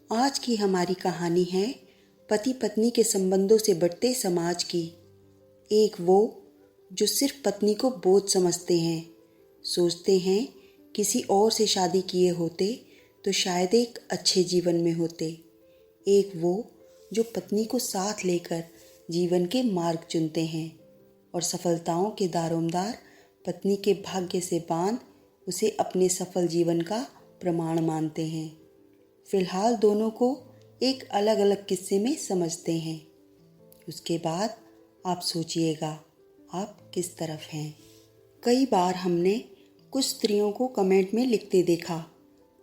आज की हमारी कहानी है पति पत्नी के संबंधों से बढ़ते समाज की। एक वो जो सिर्फ पत्नी को बोझ समझते हैं, सोचते हैं किसी और से शादी किए होते तो शायद एक अच्छे जीवन में होते। एक वो जो पत्नी को साथ लेकर जीवन के मार्ग चुनते हैं और सफलताओं के दारोमदार पत्नी के भाग्य से बांध उसे अपने सफल जीवन का प्रमाण मानते हैं। फिलहाल दोनों को एक अलग अलग किस्से में समझते हैं। उसके बाद आप सोचिएगा आप किस तरफ हैं। कई बार हमने कुछ स्त्रियों को कमेंट में लिखते देखा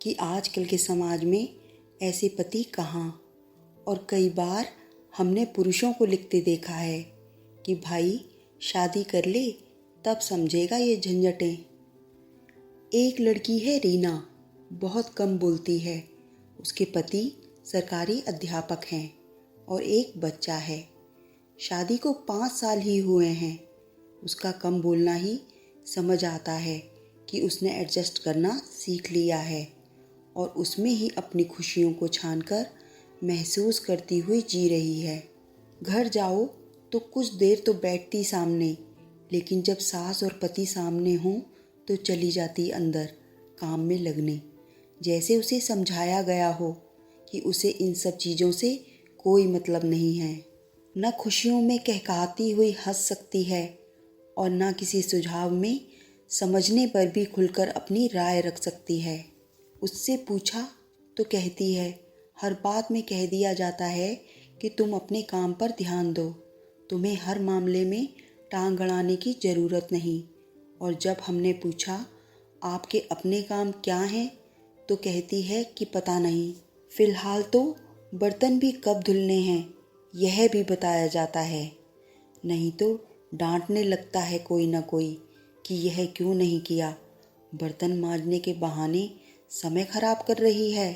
कि आजकल के समाज में ऐसे पति कहाँ, और कई बार हमने पुरुषों को लिखते देखा है कि भाई शादी कर ले तब समझेगा ये झंझटें। एक लड़की है रीना, बहुत कम बोलती है। उसके पति सरकारी अध्यापक हैं और एक बच्चा है। शादी को 5 साल ही हुए हैं। उसका कम बोलना ही समझ आता है कि उसने एडजस्ट करना सीख लिया है और उसमें ही अपनी खुशियों को छानकर महसूस करती हुई जी रही है। घर जाओ तो कुछ देर तो बैठती सामने, लेकिन जब सास और पति सामने हों तो चली जाती अंदर काम में लगने, जैसे उसे समझाया गया हो कि उसे इन सब चीज़ों से कोई मतलब नहीं है। न खुशियों में कहकाती हुई हंस सकती है और न किसी सुझाव में समझने पर भी खुलकर अपनी राय रख सकती है। उससे पूछा तो कहती है, हर बात में कह दिया जाता है कि तुम अपने काम पर ध्यान दो, तुम्हें हर मामले में टांग अड़ाने की ज़रूरत नहीं। और जब हमने पूछा आपके अपने काम क्या हैं, तो कहती है कि पता नहीं, फिलहाल तो बर्तन भी कब धुलने हैं यह भी बताया जाता है। नहीं तो डांटने लगता है कोई ना कोई कि यह क्यों नहीं किया, बर्तन मांजने के बहाने समय खराब कर रही है।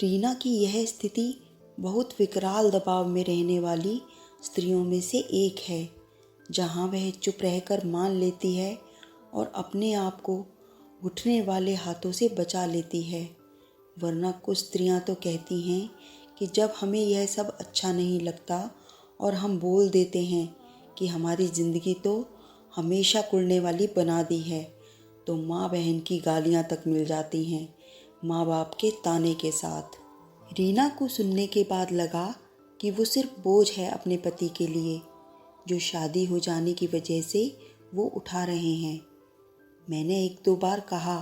रीना की यह स्थिति बहुत विकराल दबाव में रहने वाली स्त्रियों में से एक है, जहाँ वह चुप रहकर मान लेती है और अपने आप को उठने वाले हाथों से बचा लेती है। वरना कुछ स्त्रियां तो कहती हैं कि जब हमें यह सब अच्छा नहीं लगता और हम बोल देते हैं कि हमारी ज़िंदगी तो हमेशा कुड़ने वाली बना दी है, तो माँ बहन की गालियाँ तक मिल जाती हैं माँ बाप के ताने के साथ। रीना को सुनने के बाद लगा कि वो सिर्फ बोझ है अपने पति के लिए, जो शादी हो जाने की वजह से वो उठा रहे हैं। मैंने 1-2 बार कहा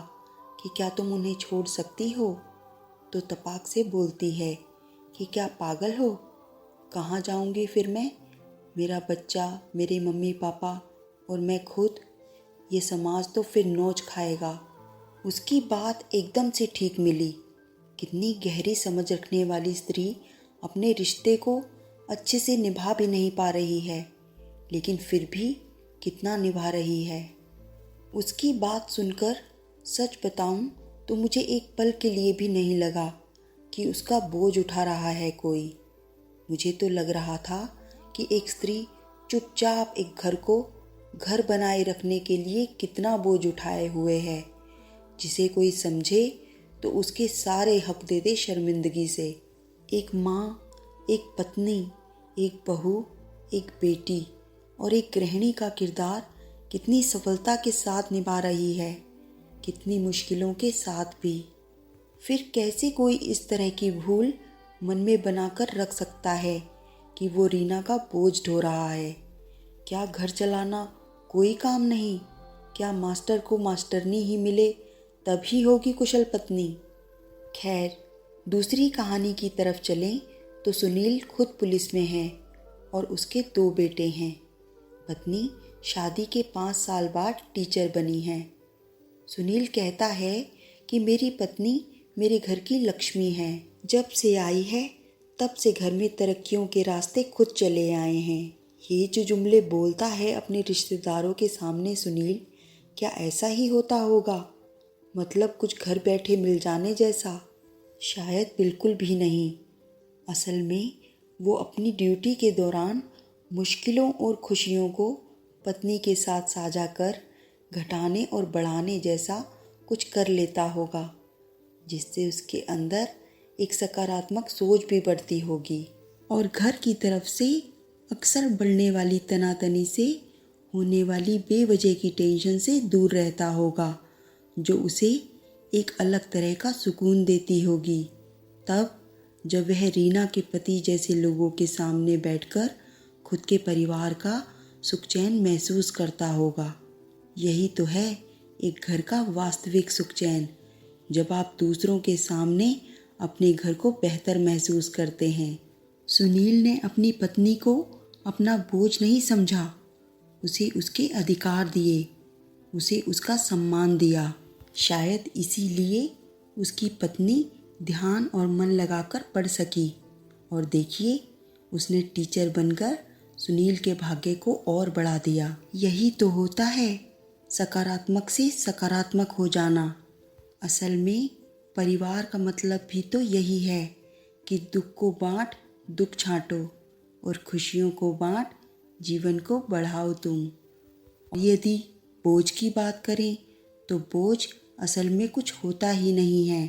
कि क्या तुम उन्हें छोड़ सकती हो, तो तपाक से बोलती है कि क्या पागल हो, कहाँ जाऊंगी फिर मैं, मेरा बच्चा, मेरे मम्मी पापा और मैं खुद, ये समाज तो फिर नोच खाएगा। उसकी बात एकदम से ठीक मिली। कितनी गहरी समझ रखने वाली स्त्री अपने रिश्ते को अच्छे से निभा भी नहीं पा रही है, लेकिन फिर भी कितना निभा रही है। उसकी बात सुनकर सच बताऊं तो मुझे एक पल के लिए भी नहीं लगा कि उसका बोझ उठा रहा है कोई। मुझे तो लग रहा था कि एक स्त्री चुपचाप एक घर को घर बनाए रखने के लिए कितना बोझ उठाए हुए है, जिसे कोई समझे तो उसके सारे हक दे दे शर्मिंदगी से। एक माँ, एक पत्नी, एक बहू, एक बेटी और एक गृहिणी का किरदार कितनी सफलता के साथ निभा रही है, कितनी मुश्किलों के साथ भी। फिर कैसे कोई इस तरह की भूल मन में बनाकर रख सकता है कि वो रीना का बोझ ढो रहा है। क्या घर चलाना कोई काम नहीं? क्या मास्टर को मास्टरनी ही मिले तभी होगी कुशल पत्नी? खैर, दूसरी कहानी की तरफ चलें तो सुनील खुद पुलिस में है और उसके 2 बेटे हैं। पत्नी शादी के 5 साल बाद टीचर बनी है। सुनील कहता है कि मेरी पत्नी मेरे घर की लक्ष्मी है। जब से आई है तब से घर में तरक्कियों के रास्ते खुद चले आए हैं। ये जो जुमले बोलता है अपने रिश्तेदारों के सामने सुनील, क्या ऐसा ही होता होगा? मतलब कुछ घर बैठे मिल जाने जैसा? शायद बिल्कुल भी नहीं। असल में वो अपनी ड्यूटी के दौरान मुश्किलों और खुशियों को पत्नी के साथ साझा कर घटाने और बढ़ाने जैसा कुछ कर लेता होगा, जिससे उसके अंदर एक सकारात्मक सोच भी बढ़ती होगी और घर की तरफ से अक्सर बढ़ने वाली तनातनी से होने वाली बेवजह की टेंशन से दूर रहता होगा, जो उसे एक अलग तरह का सुकून देती होगी। तब जब वह रीना के पति जैसे लोगों के सामने बैठकर खुद के परिवार का सुख चैन महसूस करता होगा। यही तो है एक घर का वास्तविक सुख चैन, जब आप दूसरों के सामने अपने घर को बेहतर महसूस करते हैं। सुनील ने अपनी पत्नी को अपना बोझ नहीं समझा, उसे उसके अधिकार दिए, उसे उसका सम्मान दिया। शायद इसीलिए उसकी पत्नी ध्यान और मन लगाकर पढ़ सकी और देखिए उसने टीचर बनकर सुनील के भाग्य को और बढ़ा दिया। यही तो होता है सकारात्मक से सकारात्मक हो जाना। असल में परिवार का मतलब भी तो यही है कि दुख को बांट दुख छांटो और खुशियों को बांट जीवन को बढ़ाओ तुम। यदि बोझ की बात करें तो बोझ असल में कुछ होता ही नहीं है।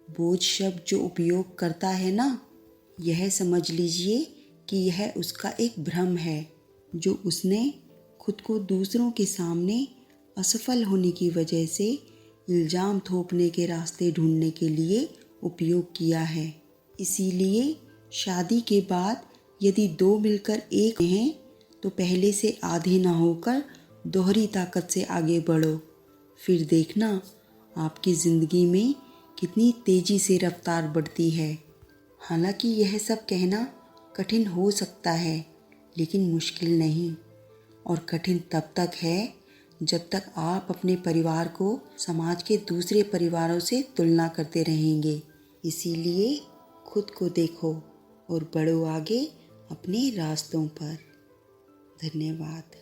बोझ शब्द जो उपयोग करता है ना, यह समझ लीजिए कि यह उसका एक भ्रम है जो उसने खुद को दूसरों के सामने असफल होने की वजह से इल्ज़ाम थोपने के रास्ते ढूंढने के लिए उपयोग किया है। इसीलिए शादी के बाद यदि दो मिलकर एक हैं तो पहले से आधे ना होकर दोहरी ताकत से आगे बढ़ो। फिर देखना आपकी ज़िंदगी में कितनी तेज़ी से रफ्तार बढ़ती है। हालांकि यह सब कहना कठिन हो सकता है, लेकिन मुश्किल नहीं। और कठिन तब तक है जब तक आप अपने परिवार को समाज के दूसरे परिवारों से तुलना करते रहेंगे। इसीलिए खुद को देखो और बढ़ो आगे अपने रास्तों पर। धन्यवाद।